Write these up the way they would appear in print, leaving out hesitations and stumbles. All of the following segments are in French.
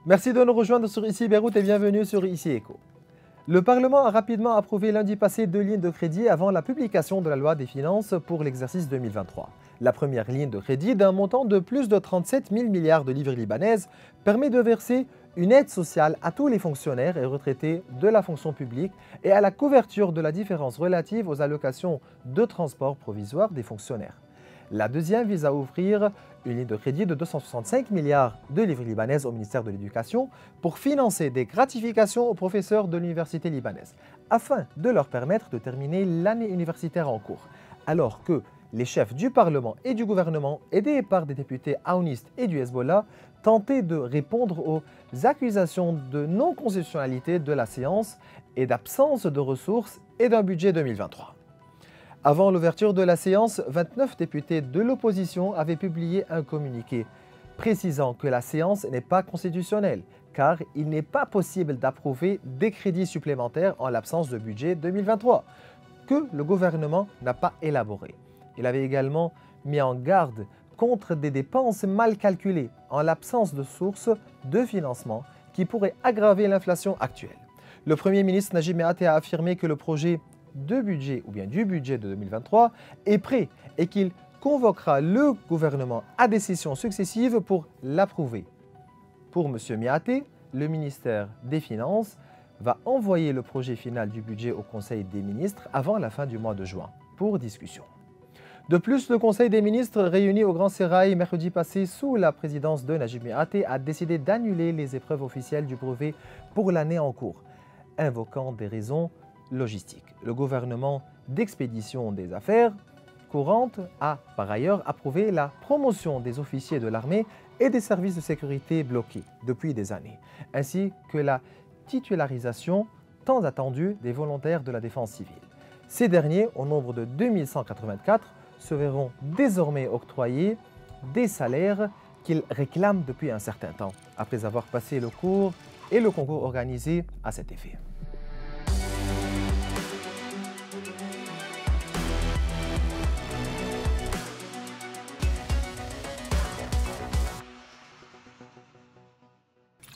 Merci de nous rejoindre sur Ici Beyrouth et bienvenue sur Ici Éco. Le Parlement a rapidement approuvé lundi passé 2 lignes de crédit avant la publication de la loi des finances pour l'exercice 2023. La première ligne de crédit d'un montant de plus de 37 000 milliards de livres libanaises permet de verser une aide sociale à tous les fonctionnaires et retraités de la fonction publique et à la couverture de la différence relative aux allocations de transport provisoire des fonctionnaires. La deuxième vise à ouvrir une ligne de crédit de 265 milliards de livres libanaises au ministère de l'Éducation pour financer des gratifications aux professeurs de l'université libanaise, afin de leur permettre de terminer l'année universitaire en cours, alors que les chefs du Parlement et du gouvernement, aidés par des députés aounistes et du Hezbollah, tentaient de répondre aux accusations de non-constitutionnalité de la séance et d'absence de ressources et d'un budget 2023. Avant l'ouverture de la séance, 29 députés de l'opposition avaient publié un communiqué précisant que la séance n'est pas constitutionnelle, car il n'est pas possible d'approuver des crédits supplémentaires en l'absence de budget 2023, que le gouvernement n'a pas élaboré. Il avait également mis en garde contre des dépenses mal calculées en l'absence de sources de financement qui pourraient aggraver l'inflation actuelle. Le Premier ministre Najib Mikati a affirmé que le projet de budget ou bien du budget de 2023 est prêt et qu'il convoquera le gouvernement à des sessions successives pour l'approuver. Pour M. Mikati, le ministère des Finances va envoyer le projet final du budget au Conseil des ministres avant la fin du mois de juin pour discussion. De plus, le Conseil des ministres réuni au Grand Sérail mercredi passé sous la présidence de Najib Mikati a décidé d'annuler les épreuves officielles du brevet pour l'année en cours, invoquant des raisons logistique. Le gouvernement d'expédition des affaires courantes a par ailleurs approuvé la promotion des officiers de l'armée et des services de sécurité bloqués depuis des années, ainsi que la titularisation tant attendue des volontaires de la défense civile. Ces derniers, au nombre de 2184, se verront désormais octroyer des salaires qu'ils réclament depuis un certain temps, après avoir passé le cours et le concours organisé à cet effet.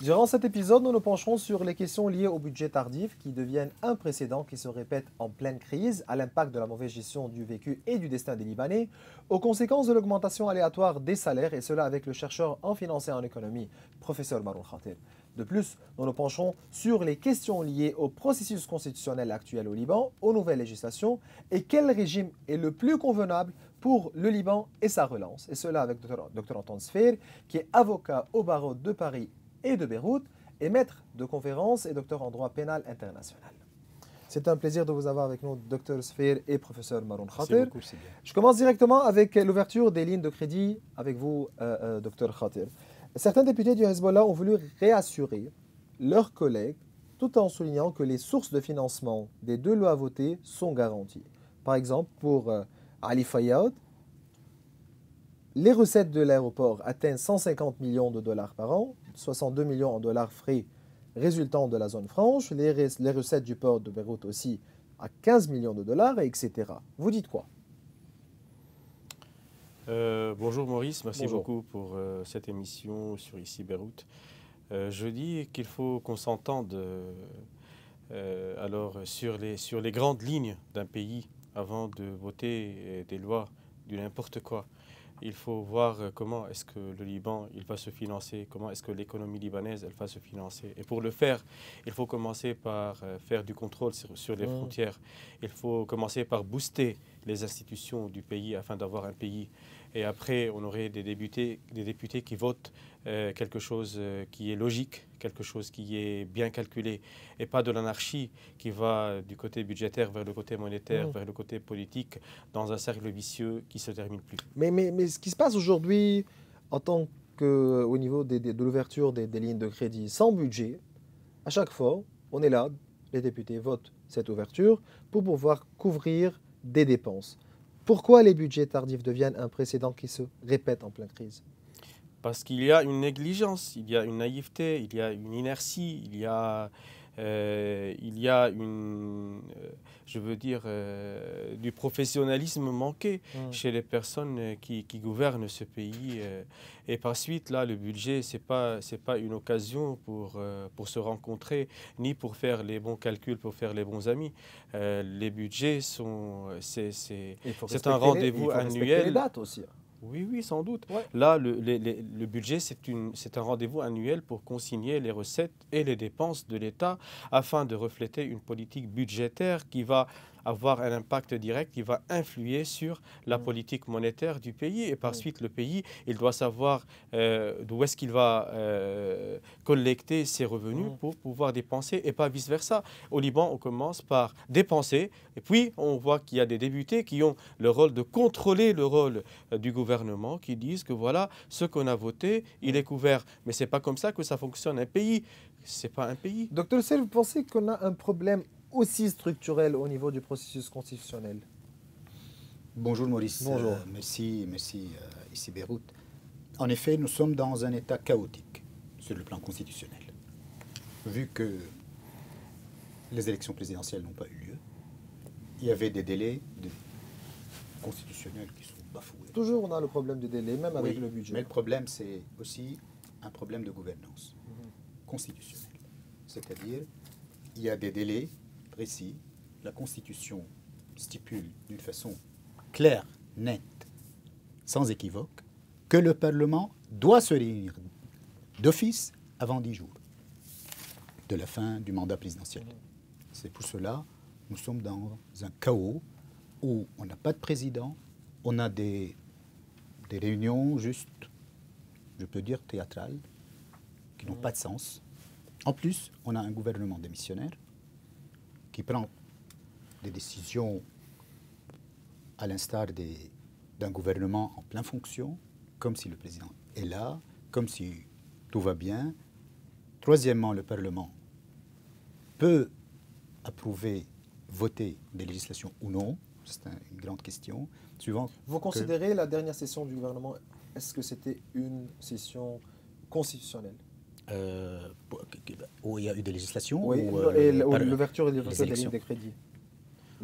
Durant cet épisode, nous nous pencherons sur les questions liées au budget tardif qui deviennent un précédent qui se répète en pleine crise, à l'impact de la mauvaise gestion du vécu et du destin des Libanais, aux conséquences de l'augmentation aléatoire des salaires, et cela avec le chercheur en finance et en économie, professeur Maroun Khatir. De plus, nous nous pencherons sur les questions liées au processus constitutionnel actuel au Liban, aux nouvelles législations, et quel régime est le plus convenable pour le Liban et sa relance, et cela avec Dr Antoine Sfer, qui est avocat au barreau de Paris et de Beyrouth, et maître de conférences et docteur en droit pénal international. C'est un plaisir de vous avoir avec nous, docteur Sfer et professeur Maroun Khatir. Je commence directement avec l'ouverture des lignes de crédit avec vous, docteur Khatir. Certains députés du Hezbollah ont voulu réassurer leurs collègues tout en soulignant que les sources de financement des deux lois votées sont garanties. Par exemple, pour Ali Fayyad, les recettes de l'aéroport atteignent 150 millions de dollars par an, 62 millions en dollars frais résultant de la zone franche, les recettes du port de Beyrouth aussi à 15 millions de dollars, etc. Vous dites quoi? Bonjour Maurice, merci Bonjour. beaucoup pour cette émission sur Ici Beyrouth. Je dis qu'il faut qu'on s'entende sur les grandes lignes d'un pays avant de voter des lois du n'importe quoi. Il faut voir comment est-ce que le Liban il va se financer, comment est-ce que l'économie libanaise elle va se financer. Et pour le faire, il faut commencer par faire du contrôle sur les frontières. Il faut commencer par booster les institutions du pays afin d'avoir un pays. Et après, on aurait des députés qui votent quelque chose qui est logique, quelque chose qui est bien calculé, et pas de l'anarchie qui va du côté budgétaire vers le côté monétaire, vers le côté politique, dans un cercle vicieux qui ne se termine plus. Mais ce qui se passe aujourd'hui, en tant qu'au niveau de l'ouverture des lignes de crédit sans budget, à chaque fois, on est là, les députés votent cette ouverture pour pouvoir couvrir des dépenses. Pourquoi les budgets tardifs deviennent un précédent qui se répète en pleine crise? Parce qu'il y a une négligence, il y a une naïveté, il y a une inertie, il y a il y a je veux dire, du professionnalisme manqué chez les personnes qui gouvernent ce pays. Et par suite, là, le budget, c'est pas une occasion pour se rencontrer, ni pour faire les bons calculs, pour faire les bons amis. Les budgets c'est un rendez-vous annuel. Il faut respecter les dates aussi. Oui, oui, sans doute. Ouais. Là, le budget, c'est un rendez-vous annuel pour consigner les recettes et les dépenses de l'État afin de refléter une politique budgétaire qui va avoir un impact direct, qui va influer sur la politique monétaire du pays. Et par suite, le pays, il doit savoir d'où est-ce qu'il va collecter ses revenus pour pouvoir dépenser et pas vice-versa. Au Liban, on commence par dépenser et puis on voit qu'il y a des députés qui ont le rôle de contrôler le rôle du gouvernement, qui disent que voilà, ce qu'on a voté, il est couvert. Mais ce n'est pas comme ça que ça fonctionne. Un pays, ce n'est pas un pays. Docteur Sel, vous pensez qu'on a un problème aussi structurel au niveau du processus constitutionnel? Bonjour Maurice. Bonjour. Merci ici Beyrouth. En effet, nous sommes dans un état chaotique sur le plan constitutionnel. Vu que les élections présidentielles n'ont pas eu lieu, il y avait des délais constitutionnels qui sont bafoués. Toujours on a le problème de délai, même avec le budget. Mais le problème, c'est aussi un problème de gouvernance constitutionnelle. C'est-à-dire, il y a des délais précis. La Constitution stipule d'une façon claire, nette, sans équivoque, que le Parlement doit se réunir d'office avant 10 jours de la fin du mandat présidentiel. C'est pour cela que nous sommes dans un chaos où on n'a pas de président, on a des réunions juste, je peux dire, théâtrales, qui n'ont pas de sens. En plus, on a un gouvernement démissionnaire qui prend des décisions à l'instar d'un gouvernement en pleine fonction, comme si le président est là, comme si tout va bien. Troisièmement, le Parlement peut approuver, voter des législations ou non. C'est une grande question. Vous considérez la dernière session du gouvernement, est-ce que c'était une session constitutionnelle? Où il y a eu des législations? Oui, et l'ouverture et l'évolution des lignes de crédit.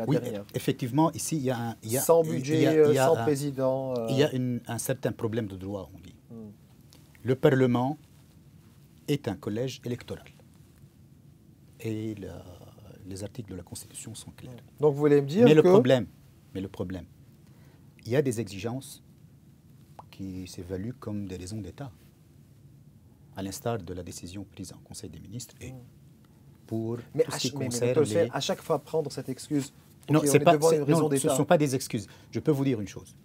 Oui, effectivement, ici, il y a sans budget, sans président. Il y a un certain problème de droit, on dit. Le Parlement est un collège électoral. Et les articles de la Constitution sont clairs. Donc vous voulez me dire mais le problème, il y a des exigences qui s'évaluent comme des raisons d'État, à l'instar de la décision prise en Conseil des ministres et pour mais tout ce qui concerne à chaque fois prendre cette excuse. Non, ce ne sont pas des excuses. Je peux vous dire une chose.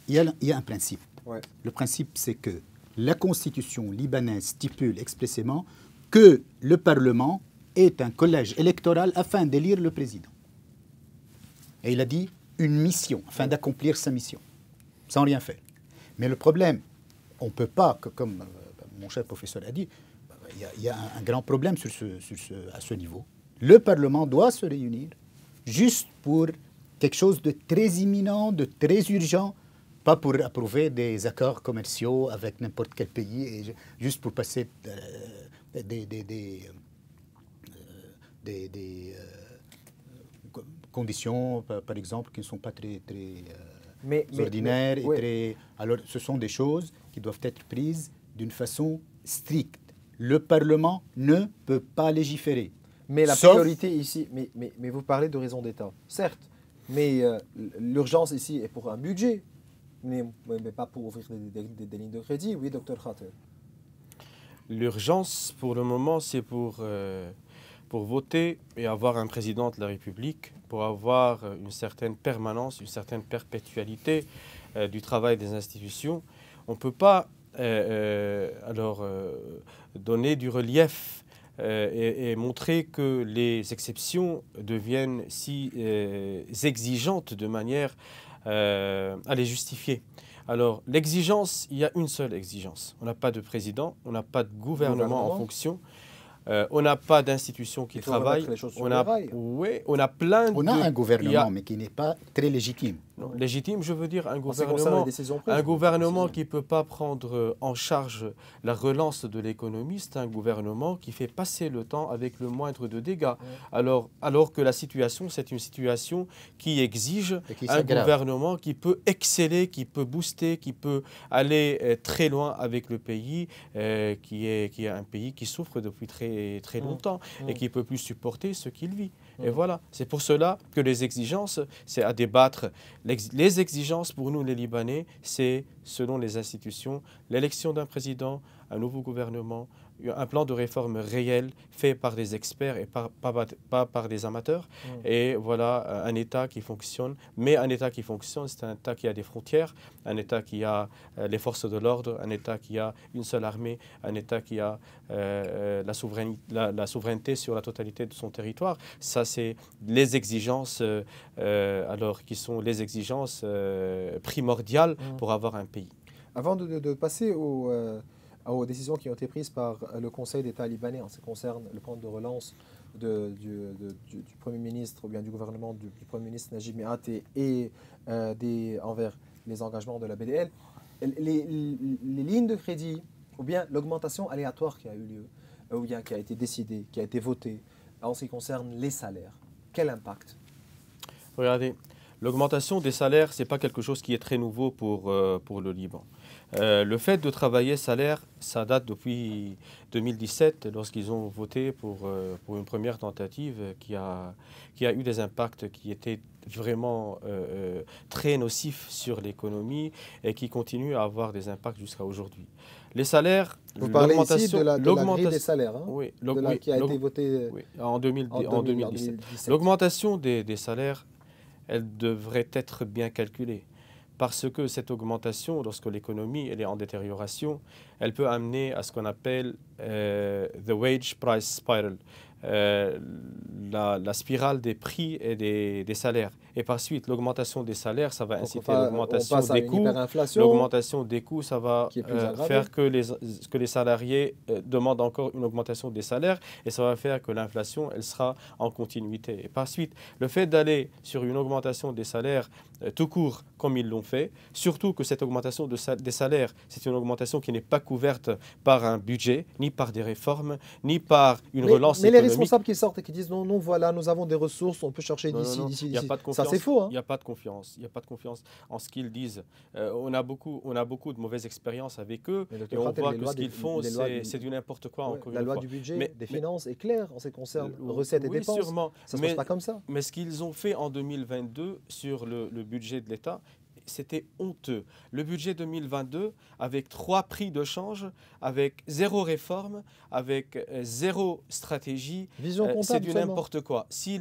Il y a un principe. Ouais. Le principe, c'est que la Constitution libanaise stipule expressément que le Parlement est un collège électoral afin d'élire le président. Et il a dit une mission, afin d'accomplir sa mission, sans rien faire. Mais le problème, on ne peut pas, comme mon cher professeur a dit, il y a un grand problème à ce niveau. Le Parlement doit se réunir juste pour quelque chose de très imminent, de très urgent, pas pour approuver des accords commerciaux avec n'importe quel pays, et juste pour passer des conditions, par exemple, qui ne sont pas très ordinaires. Alors, ce sont des choses qui doivent être prises d'une façon stricte. Le Parlement ne peut pas légiférer. Mais la priorité ici, mais vous parlez de raison d'État, certes, mais l'urgence ici est pour un budget, mais pas pour ouvrir des lignes de crédit, oui, docteur Khater. L'urgence, pour le moment, c'est pour voter et avoir un président de la République, pour avoir une certaine permanence, une certaine perpétualité du travail des institutions. On ne peut pas donner du relief et montrer que les exceptions deviennent si exigeantes de manière à les justifier. Alors, l'exigence, il y a une seule exigence. On n'a pas de président, on n'a pas de gouvernement en fonction, on n'a pas d'institutions qui travaillent. On a un gouvernement, mais qui n'est pas très légitime. Non, légitime, je veux dire un En ce qui concerne les gouvernement, décisions prises. un gouvernement qui ne peut pas prendre en charge la relance de l'économie, c'est un gouvernement qui fait passer le temps avec le moindre de dégâts. Alors que la situation, c'est une situation qui exige Et qui un s'aggrave. gouvernement qui peut exceller, qui peut booster, qui peut aller très loin avec le pays, qui est un pays qui souffre depuis très, très longtemps et qui ne peut plus supporter ce qu'il vit. Et voilà, c'est pour cela que les exigences, c'est à débattre. Les exigences pour nous, les Libanais, c'est, selon les institutions, l'élection d'un président, un nouveau gouvernement, un plan de réforme réel fait par des experts et pas par des amateurs. Et voilà, un État qui fonctionne. Mais un État qui fonctionne, c'est un État qui a des frontières, un État qui a les forces de l'ordre, un État qui a une seule armée, un État qui a la souveraineté sur la totalité de son territoire. Ça, c'est les exigences, qui sont les exigences primordiales pour avoir un pays. Avant de passer aux décisions qui ont été prises par le Conseil d'État libanais en ce qui concerne le plan de relance du Premier ministre ou bien du gouvernement du Premier ministre Najib Mikati et envers les engagements de la BDL, les lignes de crédit ou bien l'augmentation aléatoire qui a eu lieu ou bien qui a été décidée, qui a été votée en ce qui concerne les salaires, quel impact? Regardez, l'augmentation des salaires, ce n'est pas quelque chose qui est très nouveau pour le Liban. Le fait de travailler salaire, ça date depuis 2017, lorsqu'ils ont voté pour une première tentative qui a eu des impacts qui étaient vraiment très nocifs sur l'économie et qui continuent à avoir des impacts jusqu'à aujourd'hui. Les salaires, vous parlez ici de la grille des salaires, hein, oui, qui a été votée en 2017. L'augmentation des salaires, elle devrait être bien calculée. Parce que cette augmentation, lorsque l'économie elle est en détérioration, elle peut amener à ce qu'on appelle the wage price spiral, la spirale des prix et des salaires. Et par suite, l'augmentation des salaires, ça va inciter l'augmentation des coûts. L'augmentation des coûts, ça va faire que les salariés demandent encore une augmentation des salaires et ça va faire que l'inflation, elle sera en continuité. Et par suite, le fait d'aller sur une augmentation des salaires tout court, comme ils l'ont fait, surtout que cette augmentation des salaires, c'est une augmentation qui n'est pas couverte par un budget, ni par des réformes, ni par une relance économique. Mais les responsables qui sortent et qui disent non, voilà, nous avons des ressources, on peut chercher d'ici. Ça, c'est faux. Hein. Il n'y a pas de confiance. Il n'y a pas de confiance en ce qu'ils disent. On a beaucoup de mauvaises expériences avec eux et on voit que ce qu'ils font, c'est du n'importe quoi. La loi du budget, des finances est claire en ce qui concerne recettes et dépenses. Sûrement. Ça ne se passe pas comme ça. Mais ce qu'ils ont fait en 2022 sur le budget de l'État, c'était honteux. Le budget 2022, avec 3 prix de change, avec 0 réforme, avec 0 stratégie, c'est du n'importe quoi. Si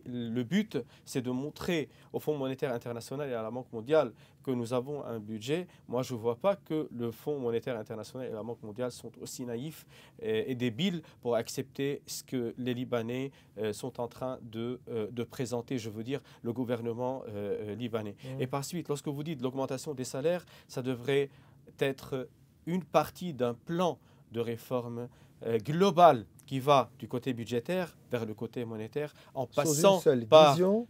le but, c'est de montrer au Fonds monétaire international et à la Banque mondiale que nous avons un budget, moi je ne vois pas que le Fonds monétaire international et la Banque mondiale sont aussi naïfs et débiles pour accepter ce que les Libanais sont en train de présenter, je veux dire, le gouvernement libanais. Et par suite, lorsque vous dites l'augmentation des salaires, ça devrait être une partie d'un plan de réforme global qui va du côté budgétaire vers le côté monétaire en passant une seule par... vision.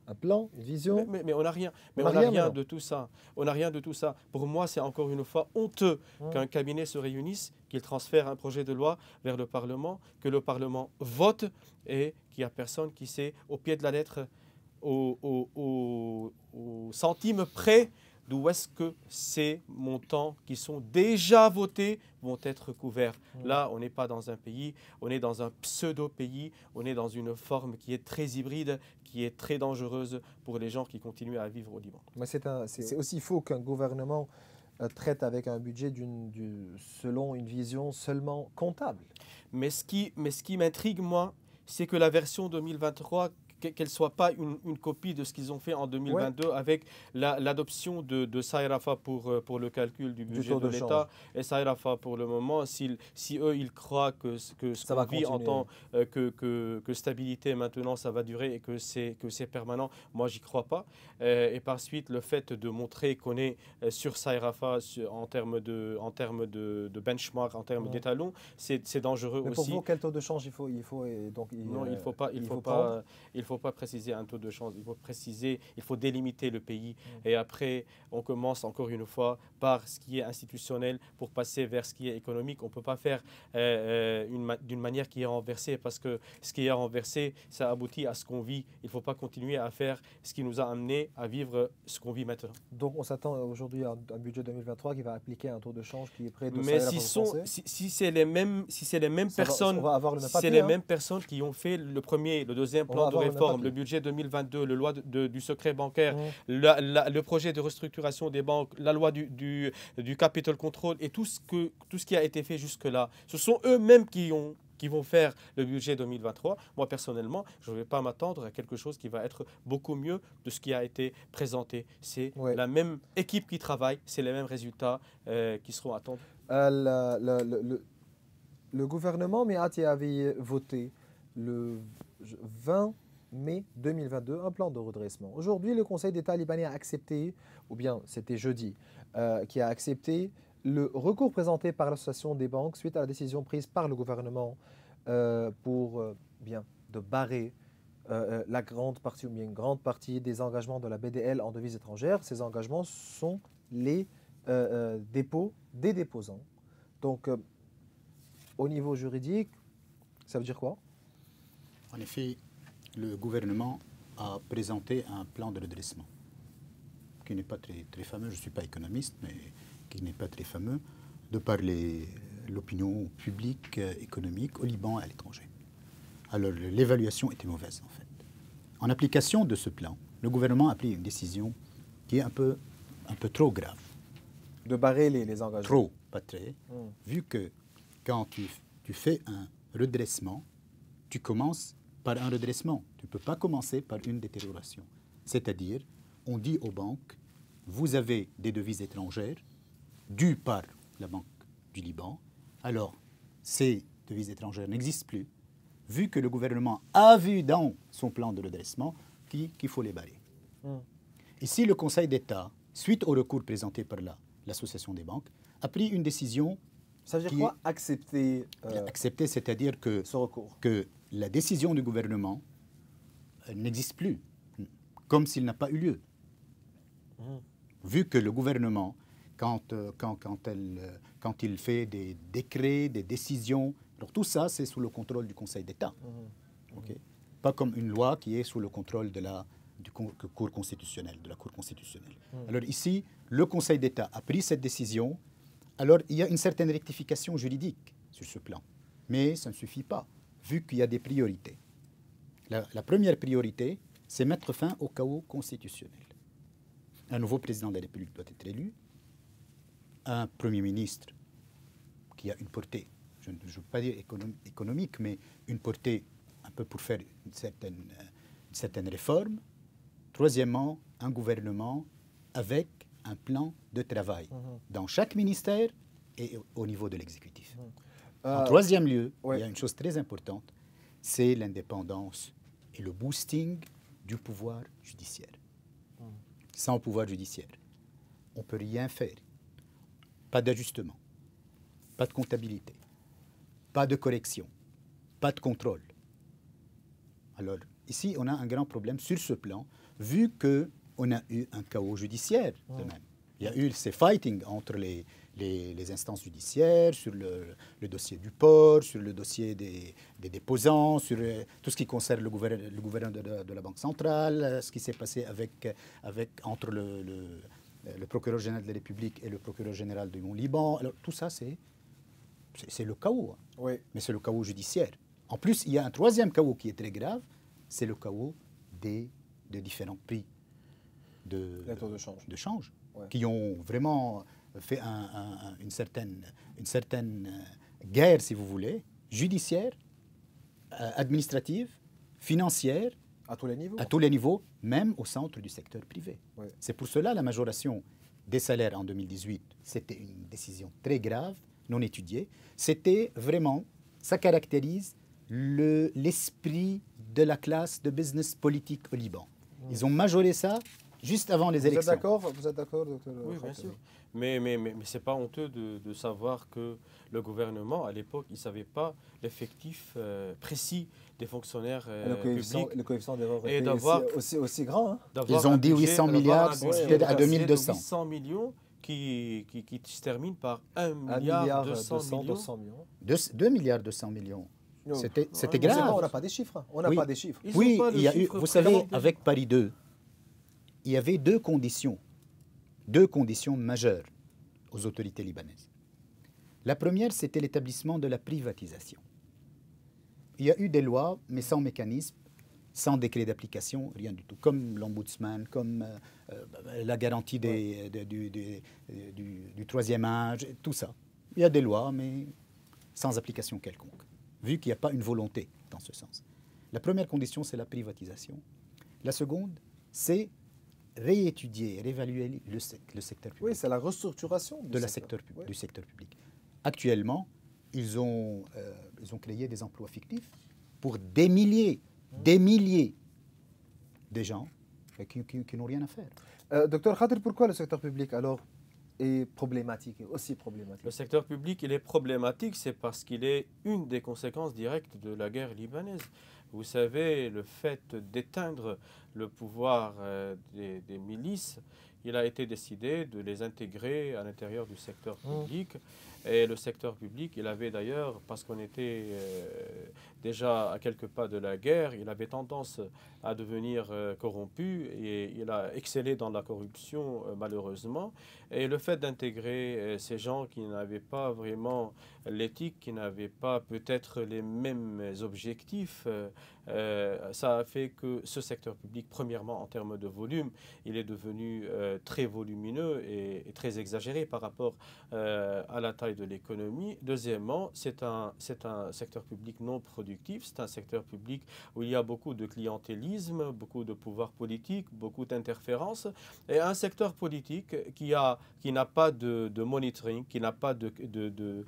Un plan, une vision. Mais on n'a rien. Mais on n'a rien de tout ça. On n'a rien de tout ça. Pour moi, c'est encore une fois honteux qu'un cabinet se réunisse, qu'il transfère un projet de loi vers le Parlement, que le Parlement vote et qu'il n'y a personne qui sait au pied de la lettre, au centime près, d'où est-ce que ces montants qui sont déjà votés vont être couverts. Là, on n'est pas dans un pays, on est dans un pseudo-pays, on est dans une forme qui est très hybride, qui est très dangereuse pour les gens qui continuent à vivre au Liban. Mais c'est aussi faux qu'un gouvernement traite avec un budget selon une vision seulement comptable. Mais ce qui m'intrigue, moi, c'est que la version 2023, qu'elle ne soit pas une copie de ce qu'ils ont fait en 2022 avec l'adoption de Saïrafa pour le calcul du budget de l'État et Saïrafa pour le moment, si eux ils croient que ce qu'on vit en tant que stabilité maintenant ça va durer et que c'est permanent, moi j'y crois pas. Et par suite le fait de montrer qu'on est sur Saïrafa en termes de benchmark, en termes d'étalons, c'est dangereux aussi. Mais pour vous, quel taux de change il faut non, il faut pas préciser un taux de change, il faut délimiter le pays. Et après, on commence encore une fois par ce qui est institutionnel pour passer vers ce qui est économique. On ne peut pas faire d'une manière qui est renversée, parce que ce qui est renversé, ça aboutit à ce qu'on vit. Il ne faut pas continuer à faire ce qui nous a amené à vivre ce qu'on vit maintenant. Donc on s'attend aujourd'hui à un budget 2023 qui va appliquer un taux de change qui est près de Mais ça. si c'est les mêmes personnes, on va avoir le même si c'est papier, les hein. mêmes personnes qui ont fait le premier, le deuxième plan de réforme, le budget 2022, le loi du secret bancaire, le projet de restructuration des banques, la loi du capital control et tout ce qui a été fait jusque-là, ce sont eux-mêmes qui vont faire le budget 2023. Moi, personnellement, je ne vais pas m'attendre à quelque chose qui va être beaucoup mieux de ce qui a été présenté. C'est la même équipe qui travaille, c'est les mêmes résultats qui seront attendus. Le gouvernement Méati avait voté le 20 mai 2022 un plan de redressement. Aujourd'hui, le Conseil d'État libanais a accepté, ou bien c'était jeudi, qui a accepté le recours présenté par l'Association des banques suite à la décision prise par le gouvernement pour de barrer la grande partie ou bien une grande partie des engagements de la BDL en devises étrangères. Ces engagements sont les dépôts des déposants. Donc, au niveau juridique, ça veut dire quoi? En effet, le gouvernement a présenté un plan de redressement qui n'est pas très fameux. Je ne suis pas économiste, mais qui n'est pas très fameux, de par l'opinion publique économique au Liban et à l'étranger. Alors, l'évaluation était mauvaise, en fait. En application de ce plan, le gouvernement a pris une décision qui est un peu trop grave. De barrer les engagements. Trop, pas très. Vu que quand tu fais un redressement, tu commences par un redressement. Tu ne peux pas commencer par une détérioration. C'est-à-dire, on dit aux banques, vous avez des devises étrangères dues par la Banque du Liban. Alors, ces devises étrangères n'existent plus, vu que le gouvernement a vu dans son plan de redressement qu'il faut les barrer. Ici, le Conseil d'État, suite au recours présenté par l'Association des banques, a pris une décision. Ça veut dire quoi, accepter accepter, c'est-à-dire que la décision du gouvernement n'existe plus, comme s'il n'a pas eu lieu. Vu que le gouvernement, quand il fait des décrets, des décisions, alors tout ça, c'est sous le contrôle du Conseil d'État. Okay? Pas comme une loi qui est sous le contrôle de la Cour constitutionnelle. Alors ici, le Conseil d'État a pris cette décision. Alors, il y a une certaine rectification juridique sur ce plan. Mais ça ne suffit pas, vu qu'il y a des priorités. La première priorité, c'est mettre fin au chaos constitutionnel. Un nouveau président de la République doit être élu. Un Premier ministre qui a une portée, je ne veux pas dire économique, mais une portée un peu pour faire une certaine réforme. Troisièmement, un gouvernement avec un plan de travail dans chaque ministère et au niveau de l'exécutif. En troisième lieu, il y a une chose très importante, c'est l'indépendance et le boosting du pouvoir judiciaire. Sans pouvoir judiciaire, on ne peut rien faire. Pas d'ajustement, pas de comptabilité, pas de correction, pas de contrôle. Alors, ici, on a un grand problème sur ce plan, vu qu'on a eu un chaos judiciaire de même. Il y a eu ces fighting entre les instances judiciaires, sur le dossier du port, sur le dossier des déposants, sur tout ce qui concerne le gouverneur de la Banque centrale, ce qui s'est passé entre le procureur général de la République et le procureur général du Liban. Alors, tout ça, c'est le chaos. Oui. Mais c'est le chaos judiciaire. En plus, il y a un troisième chaos qui est très grave, c'est le chaos des différents prix de change qui ont vraiment fait une certaine guerre, si vous voulez, judiciaire, administrative, financière. À tous les niveaux. À tous les niveaux, même au centre du secteur privé. Oui. C'est pour cela la majoration des salaires en 2018, c'était une décision très grave, non étudiée. C'était vraiment, ça caractérise l'esprit de la classe de business politique au Liban. Ils ont majoré ça juste avant les élections. Vous êtes d'accord, docteur? Oui, bien sûr. Mais ce n'est pas honteux de savoir que le gouvernement, à l'époque, il ne savait pas l'effectif précis des fonctionnaires publics. Le coefficient d'erreur Et était aussi grand. Hein. Ils ont dit 800 milliards, c'était à 2200. 800 millions qui se termine par 1 milliard 200 millions. 2 milliards 200 millions. C'était grave. grave. On n'a pas des chiffres. On n'a pas des chiffres. Oui, il y a eu, vous savez, avec Paris 2, il y avait deux conditions majeures aux autorités libanaises. La première, c'était l'établissement de la privatisation. Il y a eu des lois, mais sans mécanisme, sans décret d'application, rien du tout. Comme l'ombudsman, comme la garantie du troisième âge, tout ça. Il y a des lois, mais sans application quelconque, vu qu'il n'y a pas une volonté dans ce sens. La première condition, c'est la privatisation. La seconde, c'est réétudier, réévaluer le secteur public. Oui, c'est la restructuration du secteur public. Actuellement, ils ont créé des emplois fictifs pour des milliers de gens qui n'ont rien à faire. Docteur Khader, pourquoi le secteur public alors est problématique, aussi problématique? Le secteur public, il est problématique, c'est parce qu'il est une des conséquences directes de la guerre libanaise. Vous savez, le fait d'éteindre le pouvoir des milices, il a été décidé de les intégrer à l'intérieur du secteur public. Et le secteur public, il avait d'ailleurs, parce qu'on était déjà à quelques pas de la guerre, il avait tendance à devenir corrompu et il a excellé dans la corruption malheureusement. Et le fait d'intégrer ces gens qui n'avaient pas vraiment l'éthique, qui n'avaient pas peut-être les mêmes objectifs, ça a fait que ce secteur public, premièrement en termes de volume, il est devenu très volumineux et très exagéré par rapport à la taille de l'économie. Deuxièmement, c'est un secteur public non productif, c'est un secteur public où il y a beaucoup de clientélisme, beaucoup de pouvoir politique, beaucoup d'interférences, et un secteur politique qui n'a pas de monitoring, qui n'a pas de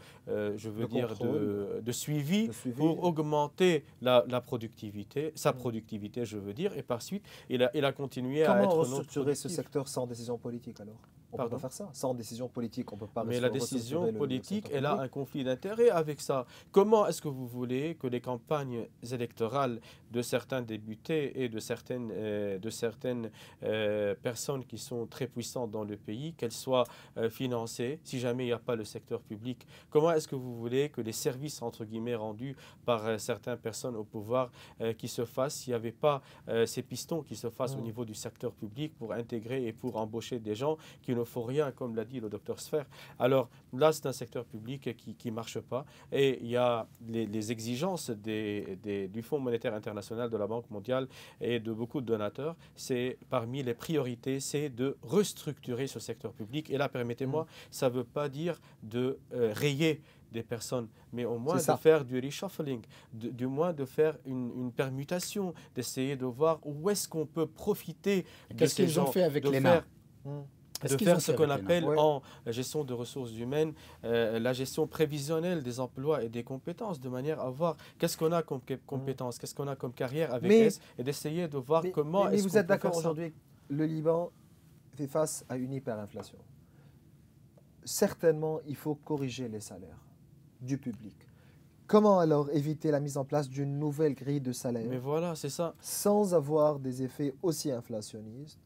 suivi pour augmenter la productivité, sa productivité, je veux dire, et par suite, il a continué à être non productif. Comment restructurer ce secteur sans décision politique alors? On ne peut pas faire ça. Sans décision politique, on ne peut pas. Mais la décision politique, elle a un conflit d'intérêts avec ça. Comment est-ce que vous voulez que les campagnes électorales de certains députés et de certaines personnes qui sont très puissantes dans le pays, qu'elles soient financées si jamais il n'y a pas le secteur public? Comment est-ce que vous voulez que les services, entre guillemets, rendus par certaines personnes au pouvoir qui se fassent s'il n'y avait pas ces pistons qui se fassent au niveau du secteur public pour intégrer et pour embaucher des gens qui ne font rien, comme l'a dit le docteur Sfer? Alors là, c'est un secteur public qui ne marche pas. Et il y a les exigences du Fonds monétaire international, de la Banque mondiale et de beaucoup de donateurs. C'est parmi les priorités, c'est de restructurer ce secteur public. Et là, permettez-moi, ça ne veut pas dire de rayer des personnes, mais au moins de faire du reshuffling, du moins de faire une permutation, d'essayer de voir où est-ce qu'on peut profiter de ces gens. Qu'est-ce qu'ils ont fait avec l'ENA? De faire ce qu'on appelle en gestion de ressources humaines, la gestion prévisionnelle des emplois et des compétences, de manière à voir qu'est-ce qu'on a comme compétences, qu'est-ce qu'on a comme carrière avec S, et d'essayer de voir comment est-ce qu'on peut faire ça. Mais vous êtes d'accord aujourd'hui, le Liban fait face à une hyperinflation. Certainement, il faut corriger les salaires du public. Comment alors éviter la mise en place d'une nouvelle grille de salaire? Mais voilà, c'est ça. Sans avoir des effets aussi inflationnistes?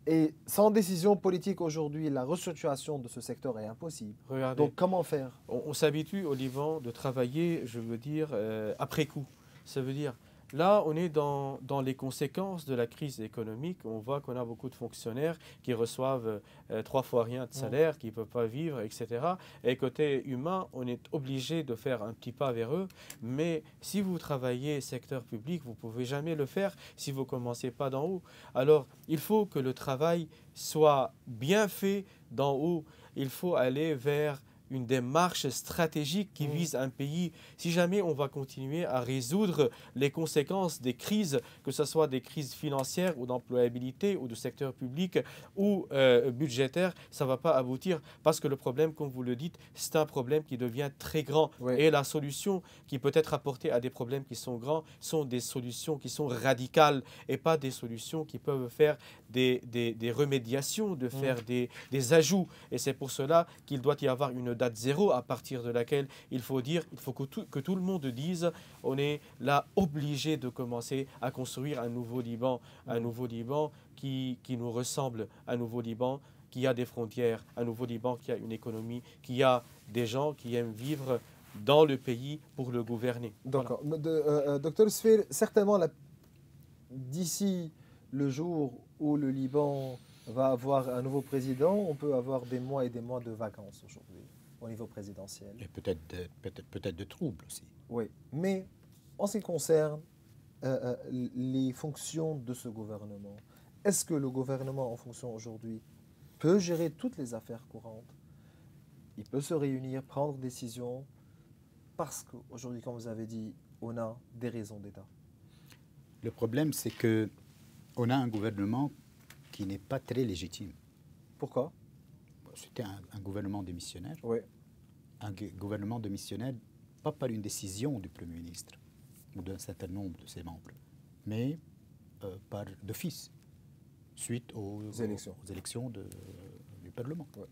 Et sans décision politique aujourd'hui, la restructuration de ce secteur est impossible. Regardez, donc comment faire? On s'habitue au Liban de travailler, je veux dire, après coup. Ça veut dire, là, on est dans les conséquences de la crise économique. On voit qu'on a beaucoup de fonctionnaires qui reçoivent 3 fois rien de salaire, qui ne peuvent pas vivre, etc. Et côté humain, on est obligé de faire un petit pas vers eux. Mais si vous travaillez secteur public, vous ne pouvez jamais le faire si vous ne commencez pas d'en haut. Alors, il faut que le travail soit bien fait d'en haut. Il faut aller vers une démarche stratégique qui vise un pays. Si jamais on va continuer à résoudre les conséquences des crises, que ce soit des crises financières ou d'employabilité ou de secteur public ou budgétaire, ça ne va pas aboutir parce que le problème, comme vous le dites, c'est un problème qui devient très grand. Oui. Et la solution qui peut être apportée à des problèmes qui sont grands sont des solutions qui sont radicales et pas des solutions qui peuvent faire des remédiations, de faire des ajouts. Et c'est pour cela qu'il doit y avoir une date zéro à partir de laquelle il faut que tout le monde dise on est là obligé de commencer à construire un nouveau Liban qui nous ressemble, un nouveau Liban qui a des frontières, un nouveau Liban qui a une économie, qui a des gens qui aiment vivre dans le pays pour le gouverner. D'accord. Docteur Sfer, certainement, d'ici le jour où le Liban va avoir un nouveau président, on peut avoir des mois et des mois de vacances aujourd'hui au niveau présidentiel. Et peut-être de troubles aussi. Oui, mais en ce qui concerne les fonctions de ce gouvernement, est-ce que le gouvernement en fonction aujourd'hui peut gérer toutes les affaires courantes? Il peut se réunir, prendre des décisions, parce qu'aujourd'hui, comme vous avez dit, on a des raisons d'État. Le problème, c'est qu'on a un gouvernement qui n'est pas très légitime. Pourquoi? C'était un gouvernement démissionnaire. Oui. Un gouvernement démissionnaire, pas par une décision du Premier ministre ou d'un certain nombre de ses membres, mais par d'office, suite aux élections du Parlement. Oui.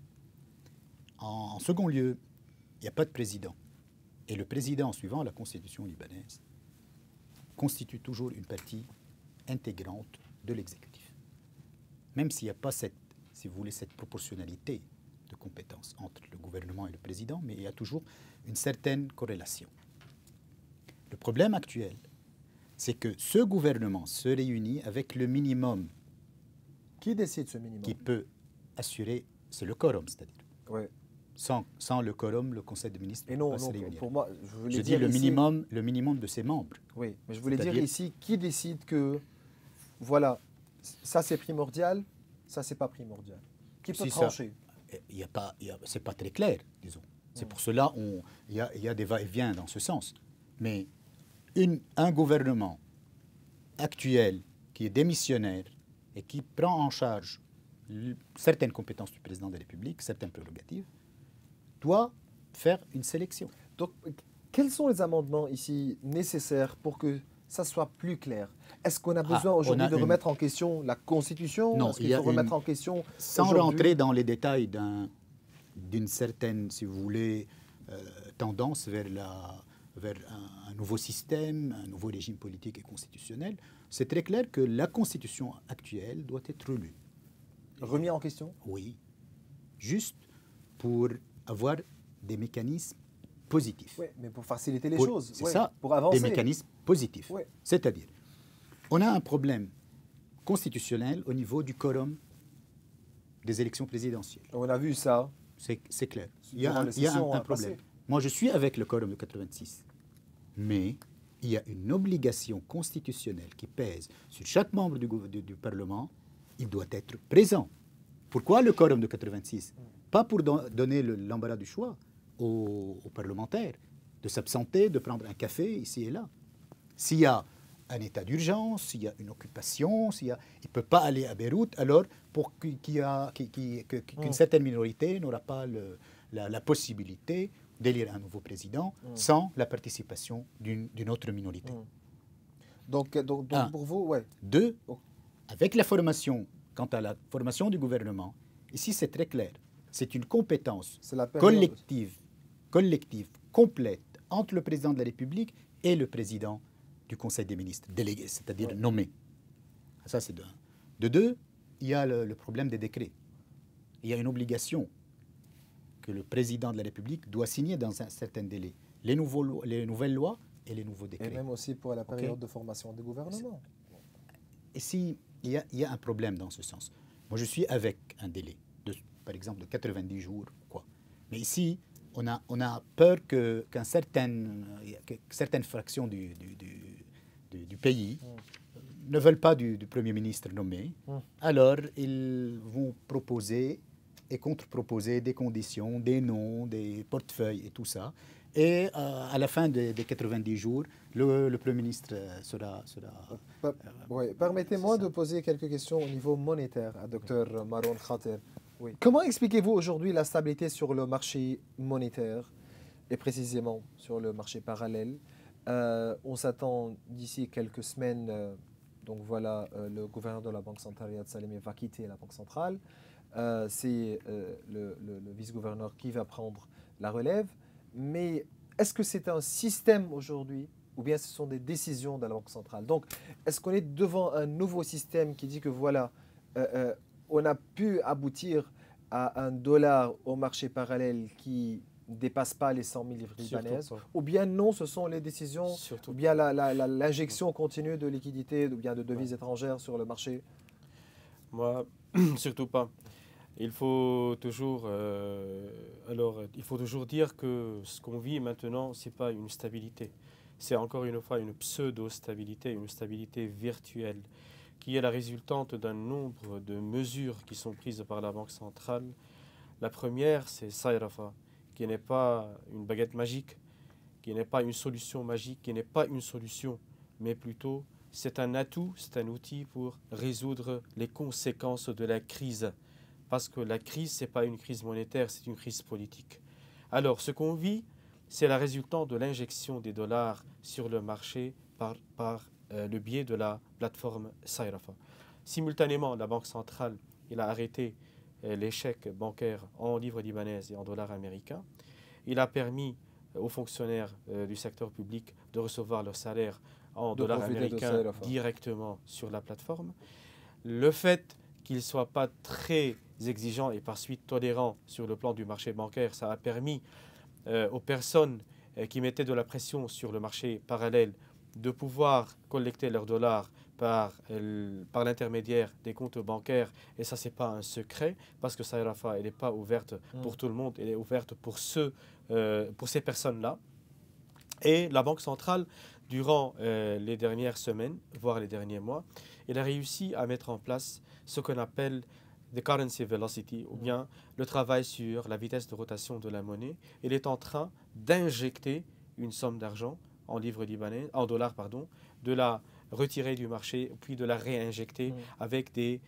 En second lieu, il n'y a pas de président. Et le président, suivant la constitution libanaise, constitue toujours une partie intégrante de l'exécutif. Même s'il n'y a pas cette proportionnalité de compétences entre le gouvernement et le président, mais il y a toujours une certaine corrélation. Le problème actuel, c'est que ce gouvernement se réunit avec le minimum. Qui décide ce minimum? Qui peut assurer, c'est le quorum, c'est-à-dire. Oui. Sans le quorum, le Conseil des ministres ne peut pas se réunir. Pour moi, je dis le minimum de ses membres. Oui, mais je voulais dire ici, qui décide que, voilà, ça c'est primordial, ça c'est pas primordial? Qui peut trancher? C'est pas très clair, disons. C'est pour cela il y a des va-et-vient dans ce sens. Mais un gouvernement actuel qui est démissionnaire et qui prend en charge certaines compétences du président de la République, certaines prérogatives, doit faire une sélection. Donc, quels sont les amendements ici nécessaires pour que ça soit plus clair? Est-ce qu'on a besoin aujourd'hui de remettre en question la Constitution? Non, est-ce qu'il faut remettre en question sans rentrer dans les détails d'une certaine, si vous voulez, tendance vers un nouveau système, un nouveau régime politique et constitutionnel, c'est très clair que la Constitution actuelle doit être relue. Remis en question? Oui. Juste pour avoir des mécanismes positifs. Oui, mais pour faciliter les choses. C'est ça, pour avancer. des mécanismes positifs. Oui. C'est-à-dire, on a un problème constitutionnel au niveau du quorum des élections présidentielles. On a vu ça. C'est clair. Il y a un problème. Moi, je suis avec le quorum de 86. Mais il y a une obligation constitutionnelle qui pèse sur chaque membre du Parlement. Il doit être présent. Pourquoi le quorum de 86? Pas pour donner l'embarras du choix aux parlementaires, de s'absenter, de prendre un café ici et là. S'il y a un état d'urgence, s'il y a une occupation, il ne peut pas aller à Beyrouth, alors pour qu'une certaine minorité n'aura pas la possibilité d'élire un nouveau président sans la participation d'une autre minorité. Donc pour vous, ouais. Deux, avec la formation, quant à la formation du gouvernement, ici c'est très clair, c'est une compétence collective, complète, entre le président de la République et le président du Conseil des ministres, délégué, c'est-à-dire nommé. Ça, c'est de un. De deux, il y a le problème des décrets. Il y a une obligation que le président de la République doit signer dans un certain délai les nouvelles lois et les nouveaux décrets. Et même aussi pour la période de formation du gouvernement. Et si il y a un problème dans ce sens. Moi, je suis avec un délai, par exemple, de 90 jours. Mais ici, on a peur que certaines fractions du pays ne veulent pas du Premier ministre nommé. Alors, ils vont proposer et contre-proposer des conditions, des noms, des portefeuilles et tout ça. Et à la fin des 90 jours, le Premier ministre sera... Permettez-moi de poser quelques questions au niveau monétaire à Dr Marouane Khater. Oui. Comment expliquez-vous aujourd'hui la stabilité sur le marché monétaire et précisément sur le marché parallèle? On s'attend d'ici quelques semaines, donc voilà, le gouverneur de la Banque centrale, Riyad Salamé, va quitter la Banque centrale. C'est le vice-gouverneur qui va prendre la relève. Mais est-ce que c'est un système aujourd'hui ou bien ce sont des décisions de la Banque centrale? Donc, est-ce qu'on est devant un nouveau système qui dit que voilà, on a pu aboutir à un dollar au marché parallèle qui ne dépasse pas les 100 000 livres libanaises, ou bien non, ce sont les décisions, ou bien l'injection continue de liquidités, ou bien de devises étrangères sur le marché? Moi, surtout pas. Il faut toujours dire que ce qu'on vit maintenant, ce n'est pas une stabilité. C'est encore une fois une pseudo-stabilité, une stabilité virtuelle, qui est la résultante d'un nombre de mesures qui sont prises par la Banque centrale. La première, c'est Sayrafa, qui n'est pas une baguette magique, qui n'est pas une solution magique, qui n'est pas une solution, mais plutôt c'est un atout, c'est un outil pour résoudre les conséquences de la crise. Parce que la crise, ce n'est pas une crise monétaire, c'est une crise politique. Alors, ce qu'on vit, c'est la résultante de l'injection des dollars sur le marché par le biais de la plateforme Sayrafa. Simultanément, la Banque centrale a arrêté les chèques bancaires en livres libanaises et en dollars américains. Il a permis aux fonctionnaires du secteur public de recevoir leur salaire en dollars américains directement sur la plateforme. Le fait qu'il ne soit pas très exigeant et par suite tolérant sur le plan du marché bancaire, ça a permis aux personnes qui mettaient de la pression sur le marché parallèle de pouvoir collecter leurs dollars par l'intermédiaire des comptes bancaires. Et ça, ce n'est pas un secret, parce que Sayrafa, elle n'est pas ouverte pour tout le monde, elle est ouverte pour ces personnes-là. Et la Banque centrale, durant les dernières semaines, voire les derniers mois, elle a réussi à mettre en place ce qu'on appelle the currency velocity, ou bien le travail sur la vitesse de rotation de la monnaie. Elle est en train d'injecter une somme d'argent en livres libanais, en dollars, pardon, de la retirer du marché, puis de la réinjecter avec des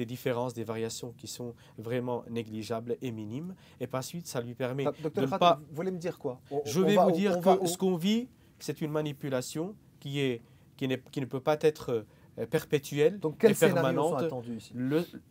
différences, des variations qui sont vraiment négligeables et minimes. Et par suite, ça lui permet de ne pas... Vous voulez me dire quoi? Je vais vous dire que ce qu'on vit, c'est une manipulation qui ne peut pas être perpétuelle et permanente.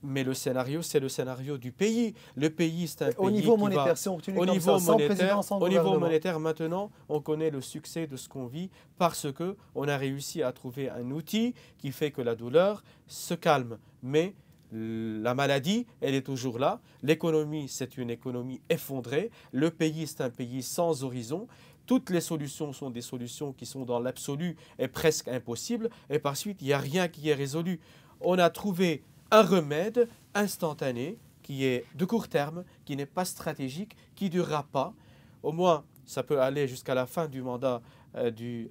Mais le scénario, c'est le scénario du pays. Le pays, c'est un pays au niveau monétaire, si on continue comme ça, sans président, sans au niveau monétaire, maintenant, on connaît le succès de ce qu'on vit parce qu'on a réussi à trouver un outil qui fait que la douleur se calme. Mais la maladie, elle est toujours là. L'économie, c'est une économie effondrée. Le pays, c'est un pays sans horizon. Toutes les solutions sont des solutions qui sont dans l'absolu et presque impossibles. Et par suite, il n'y a rien qui est résolu. On a trouvé un remède instantané qui est de court terme, qui n'est pas stratégique, qui ne durera pas. Au moins, ça peut aller jusqu'à la fin du mandat du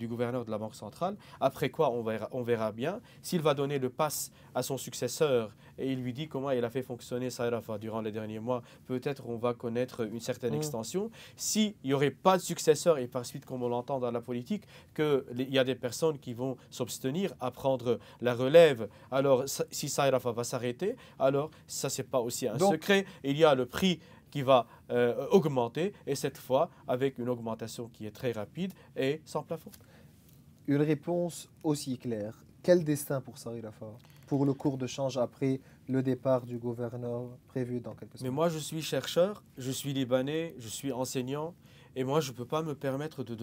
gouverneur de la Banque centrale. Après quoi, on verra bien. S'il va donner le pass à son successeur et il lui dit comment il a fait fonctionner Sayrafa durant les derniers mois, peut-être on va connaître une certaine extension. S'il n'y aurait pas de successeur et par suite, comme on l'entend dans la politique, qu'il y a des personnes qui vont s'abstenir à prendre la relève, alors si Sayrafa va s'arrêter, alors ça, c'est pas aussi un secret. Il y a le prix qui va augmenter, et cette fois avec une augmentation qui est très rapide et sans plafond. Une réponse aussi claire. Quel destin pour Sayrafa, pour le cours de change après le départ du gouverneur prévu dans quelques semaines? Mais moi, je suis chercheur, je suis libanais, je suis enseignant, et moi, je ne peux pas me permettre de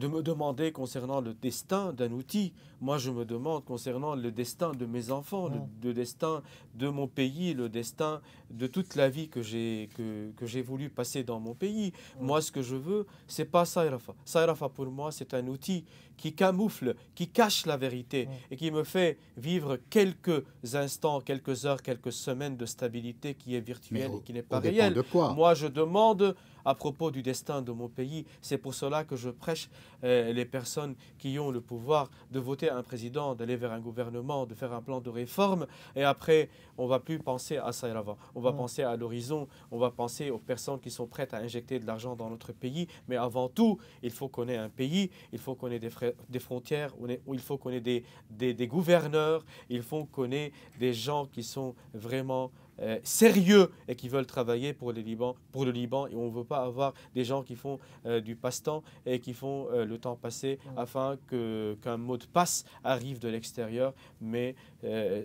me demander concernant le destin d'un outil. Moi, je me demande concernant le destin de mes enfants, le destin de mon pays, le destin de toute la vie que j'ai voulu passer dans mon pays. Moi, ce que je veux, c'est pas Sayrafa. Sayrafa, pour moi, c'est un outil qui camoufle, qui cache la vérité et qui me fait vivre quelques instants, quelques heures, quelques semaines de stabilité qui est virtuelle et qui n'est pas réelle. Moi, je demande à propos du destin de mon pays. C'est pour cela que je prêche les personnes qui ont le pouvoir de voter un président, d'aller vers un gouvernement, de faire un plan de réforme. Et après, on ne va plus penser à ça et là-bas. On va penser à l'horizon, on va penser aux personnes qui sont prêtes à injecter de l'argent dans notre pays. Mais avant tout, il faut qu'on ait un pays, il faut qu'on ait des frontières, il faut qu'on ait des gouverneurs, il faut qu'on ait des gens qui sont vraiment sérieux et qui veulent travailler pour le Liban. Et on ne veut pas avoir des gens qui font du passe-temps et qui font le temps passer afin qu'un mot de passe arrive de l'extérieur. Mais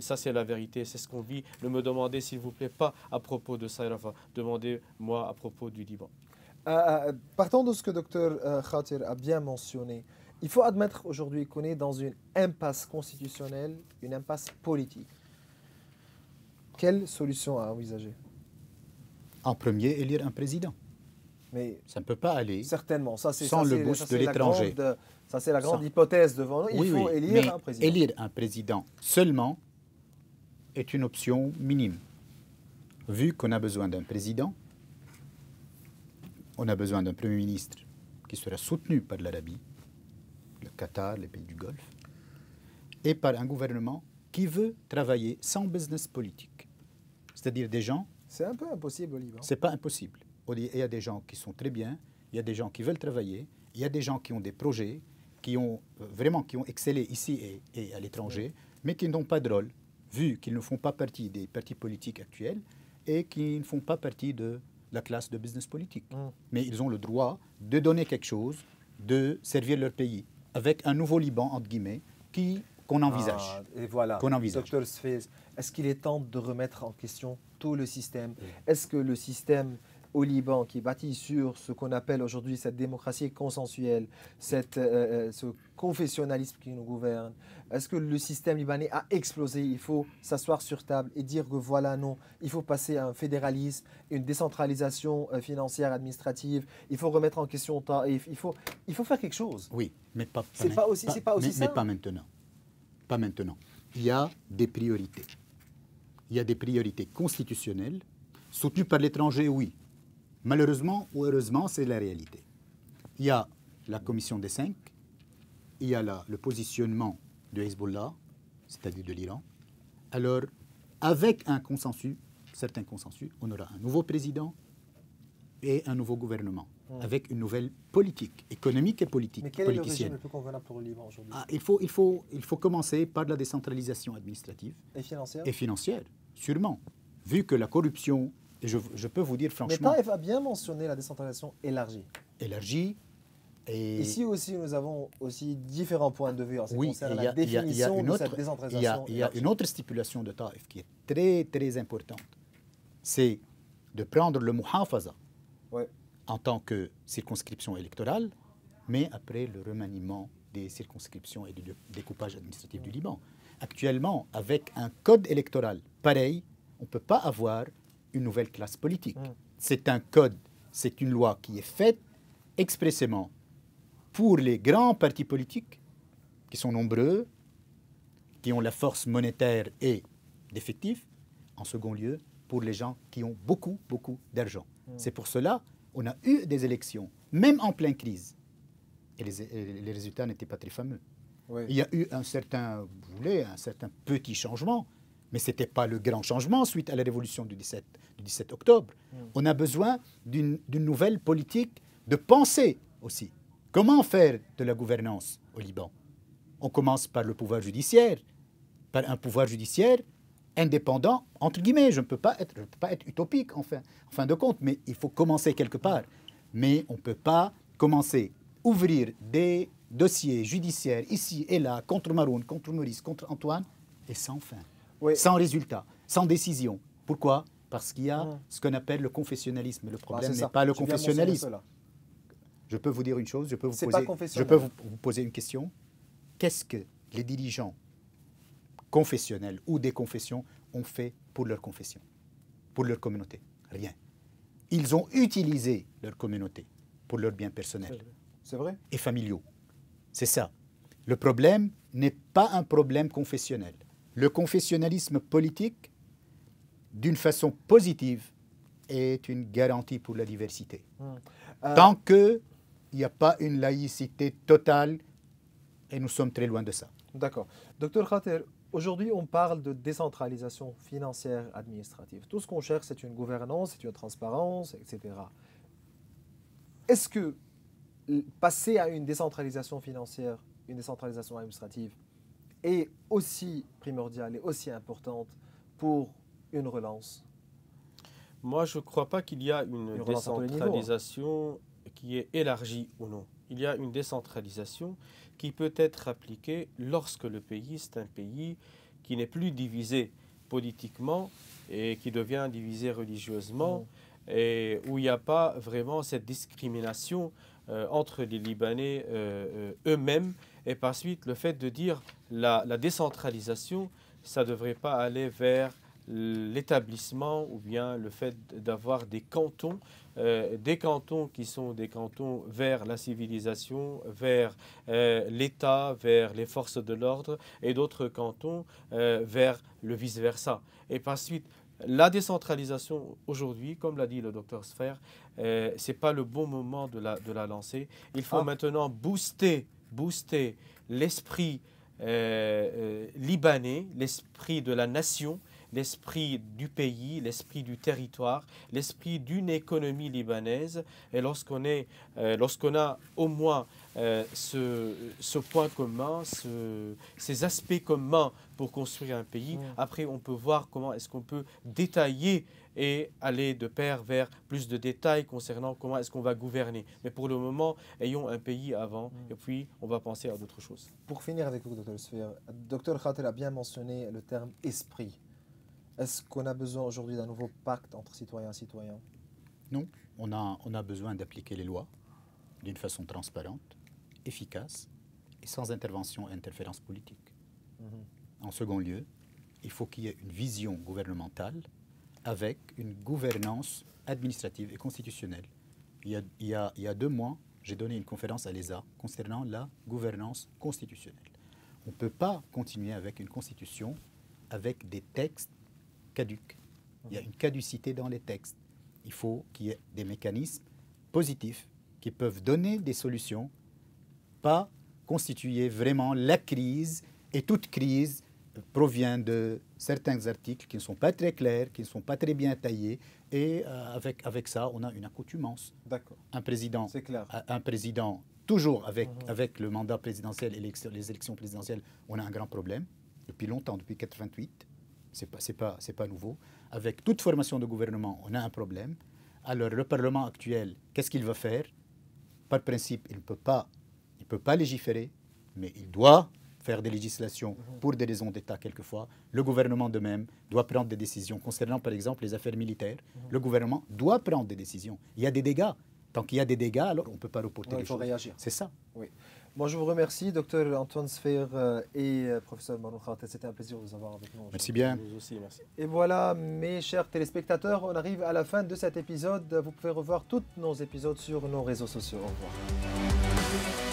ça, c'est la vérité, c'est ce qu'on vit. Ne me demandez, s'il vous plaît, pas à propos de Saïrafa. Demandez-moi à propos du Liban. Partant de ce que Dr Khatir a bien mentionné, il faut admettre aujourd'hui qu'on est dans une impasse constitutionnelle, une impasse politique. Quelle solution à envisager? En premier, élire un président. Mais ça ne peut pas aller certainement. sans le boost de l'étranger. Ça, c'est la grande hypothèse devant nous. Il faut élire un président. Élire un président seulement est une option minime. Vu qu'on a besoin d'un président, on a besoin d'un Premier ministre qui sera soutenu par l'Arabie, le Qatar, les pays du Golfe, et par un gouvernement qui veut travailler sans business politique. C'est-à-dire des gens... C'est un peu impossible au Liban. Ce n'est pas impossible. Il y a des gens qui sont très bien, il y a des gens qui veulent travailler, il y a des gens qui ont des projets, qui ont excellé ici et à l'étranger, mais qui n'ont pas de rôle, vu qu'ils ne font pas partie des partis politiques actuels et qui ne font pas partie de la classe de business politique. Mais ils ont le droit de donner quelque chose, de servir leur pays, avec un nouveau Liban, entre guillemets, qu'on envisage. Et voilà, qu'on envisage. Dr Sfez, est-ce qu'il est temps de remettre en question tout le système? Est-ce que le système au Liban, qui est bâti sur ce qu'on appelle aujourd'hui cette démocratie consensuelle, ce confessionnalisme qui nous gouverne, est-ce que le système libanais a explosé? Il faut s'asseoir sur table et dire que voilà, non, il faut passer à un fédéralisme, une décentralisation financière, administrative, il faut remettre en question Taïf, il faut faire quelque chose. Oui, mais pas aussi ça. Mais pas maintenant. Pas maintenant. Il y a des priorités. Il y a des priorités constitutionnelles, soutenues par l'étranger, oui. Malheureusement ou heureusement, c'est la réalité. Il y a la commission des 5, il y a le positionnement de Hezbollah, c'est-à-dire de l'Iran. Alors, avec un consensus, certain consensus, on aura un nouveau président et un nouveau gouvernement, avec une nouvelle politique, économique et politique. Mais quel est le régime le plus convenable pour le Liban aujourd'hui? Il faut commencer par la décentralisation administrative. Et financière, sûrement. Vu que la corruption, et je peux vous dire franchement... Mais Taïf a bien mentionné la décentralisation élargie. Élargie. Et ici aussi, nous avons aussi différents points de vue en ce qui concerne la définition de cette décentralisation. Il y a une autre stipulation de Taïf qui est très, très importante. C'est de prendre le muhafaza en tant que circonscription électorale, mais après le remaniement des circonscriptions et du découpage administratif du Liban. Actuellement, avec un code électoral pareil, on ne peut pas avoir une nouvelle classe politique. C'est un code, c'est une loi qui est faite expressément pour les grands partis politiques, qui sont nombreux, qui ont la force monétaire et d'effectifs, en second lieu, pour les gens qui ont beaucoup, beaucoup d'argent. C'est pour cela qu'on a eu des élections, même en pleine crise. Et les résultats n'étaient pas très fameux. Il y a eu un certain petit changement, mais ce n'était pas le grand changement suite à la révolution du 17 octobre. On a besoin d'une nouvelle politique de pensée aussi. Comment faire de la gouvernance au Liban? On commence par le pouvoir judiciaire, par un pouvoir judiciaire indépendant, entre guillemets. Je ne peux pas être utopique en fin de compte, mais il faut commencer quelque part. Mais on ne peut pas commencer à ouvrir des dossiers judiciaires ici et là, contre Maroun, contre Maurice, contre Antoine, et sans fin, sans résultat, sans décision. Pourquoi? Parce qu'il y a ce qu'on appelle le confessionnalisme. Le problème n'est pas le confessionnalisme. Je peux vous dire une chose, je peux vous poser une question. Qu'est-ce que les dirigeants confessionnels ou des confessions ont fait pour leur confession, pour leur communauté? Rien. Ils ont utilisé leur communauté pour leurs biens personnels. C'est vrai. Et familiaux. C'est ça. Le problème n'est pas un problème confessionnel. Le confessionnalisme politique, d'une façon positive, est une garantie pour la diversité. Tant qu'il il n'y a pas une laïcité totale et nous sommes très loin de ça. D'accord. Docteur Khater, aujourd'hui, on parle de décentralisation financière administrative. Tout ce qu'on cherche, c'est une gouvernance, c'est une transparence, etc. Est-ce que passer à une décentralisation financière, une décentralisation administrative, est aussi primordiale et aussi importante pour une relance? Moi, je ne crois pas qu'il y a une relance à tous les niveaux, hein. décentralisation qui est élargie ou non. Il y a une décentralisation qui peut être appliquée lorsque le pays, c'est un pays qui n'est plus divisé politiquement et qui devient divisé religieusement et où il n'y a pas vraiment cette discrimination entre les Libanais eux-mêmes. Et par suite, le fait de dire la décentralisation, ça ne devrait pas aller vers l'établissement ou bien le fait d'avoir des cantons qui sont des cantons vers la civilisation, vers l'État, vers les forces de l'ordre et d'autres cantons vers le vice-versa. Et par suite, la décentralisation aujourd'hui, comme l'a dit le docteur Sfer, ce n'est pas le bon moment de la lancer. Il faut maintenant booster l'esprit libanais, l'esprit de la nation, l'esprit du pays, l'esprit du territoire, l'esprit d'une économie libanaise. Et lorsqu'on a au moins ce point commun, ces aspects communs pour construire un pays, après on peut voir comment est-ce qu'on peut détailler et aller de pair vers plus de détails concernant comment est-ce qu'on va gouverner. Mais pour le moment, ayons un pays avant et puis on va penser à d'autres choses. Pour finir avec vous, Dr Sfer, Dr Khater a bien mentionné le terme « esprit ». Est-ce qu'on a besoin aujourd'hui d'un nouveau pacte entre citoyens et citoyens? Non, on a besoin d'appliquer les lois d'une façon transparente, efficace et sans intervention et interférence politique. En second lieu, il faut qu'il y ait une vision gouvernementale avec une gouvernance administrative et constitutionnelle. Il y a 2 mois, j'ai donné une conférence à l'ESA concernant la gouvernance constitutionnelle. On ne peut pas continuer avec une constitution avec des textes caduques. Il y a une caducité dans les textes. Il faut qu'il y ait des mécanismes positifs qui peuvent donner des solutions, pas constituer vraiment la crise. Et toute crise provient de certains articles qui ne sont pas très clairs, qui ne sont pas très bien taillés. Et avec ça, on a une accoutumance. D'accord. Un président, c'est clair. Un président toujours avec le mandat présidentiel et les élections présidentielles, on a un grand problème. Depuis longtemps, depuis 1988. C'est pas nouveau. Avec toute formation de gouvernement, on a un problème. Alors, le Parlement actuel, qu'est-ce qu'il va faire? Par principe, il ne peut pas légiférer, mais il doit faire des législations pour des raisons d'État quelquefois. Le gouvernement de même doit prendre des décisions concernant, par exemple, les affaires militaires. Le gouvernement doit prendre des décisions. Il y a des dégâts. Tant qu'il y a des dégâts, alors on ne peut pas reporter les choses. Il faut réagir. C'est ça. Oui. Moi, je vous remercie, docteur Antoine Sfer et professeur Maroun Khater. C'était un plaisir de vous avoir avec nous. Merci bien. Vous aussi, merci. Et voilà, mes chers téléspectateurs, on arrive à la fin de cet épisode. Vous pouvez revoir tous nos épisodes sur nos réseaux sociaux. Au revoir.